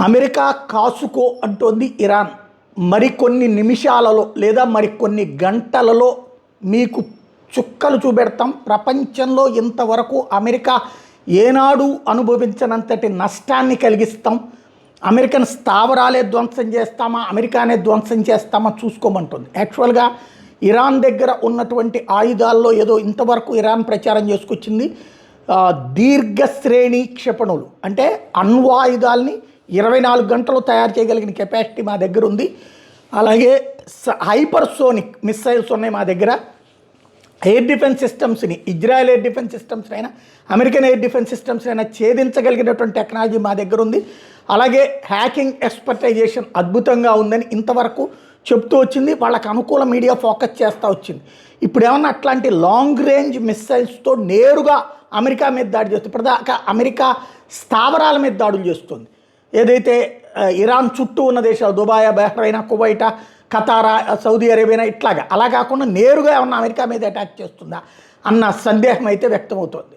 America కాసుకో అంటోంది Iran. మరికొన్ని నిమిషాలలో లేదా మరికొన్ని గంటలలో మీకు చుక్కలు చూపెడతాం. ప్రపంచంలో ఇంతవరకు అమెరికా ఏనాడు అనుభవించనంతటి నష్టాన్ని కలిగిస్తాం. అమెరికన్ స్థావరాలే ధ్వంసం చేస్తామా, అమెరికానే ధ్వంసం చేస్తామా చూసుకోమంటుంది. యాక్చువల్గా ఇరాన్ దగ్గర ఉన్నటువంటి ఆయుధాల్లో ఏదో ఇంతవరకు ఇరాన్ ప్రచారం చేసుకొచ్చింది దీర్ఘశ్రేణి క్షిపణులు, అంటే అణ్వాయుధాలని 24 గంటలు తయారు చేయగలిగిన కెపాసిటీ మా దగ్గర ఉంది. అలాగే హైపర్సోనిక్ మిస్సైల్స్ ఉన్నాయి మా దగ్గర. ఎయిర్ డిఫెన్స్ సిస్టమ్స్ని, ఇజ్రాయెల్ ఎయిర్ డిఫెన్స్ సిస్టమ్స్ని అయినా, అమెరికన్ ఎయిర్ డిఫెన్స్ సిస్టమ్స్ని అయినా ఛేదించగలిగినటువంటి టెక్నాలజీ మా దగ్గర ఉంది. అలాగే హ్యాకింగ్ ఎక్స్పర్టైజేషన్ అద్భుతంగా ఉందని ఇంతవరకు చెప్తూ వచ్చింది. వాళ్ళకి అనుకూల మీడియా ఫోకస్ చేస్తూ వచ్చింది. ఇప్పుడు ఏమన్నా అట్లాంటి లాంగ్ రేంజ్ మిస్సైల్స్తో నేరుగా అమెరికా మీద దాడి చేస్తుంది. ఇప్పటిదాకా అమెరికా స్థావరాల మీద దాడులు చేస్తుంది. ఏదైతే ఇరాన్ చుట్టూ ఉన్న దేశాలు దుబాయ్, బహ్రైన్, కువైట్, ఖతారా, సౌదీ అరేబియా ఇట్లాగా, అలా కాకుండా నేరుగా ఏమన్నా అమెరికా మీద అటాక్ చేస్తుందా అన్న సందేహం అయితే వ్యక్తమవుతోంది.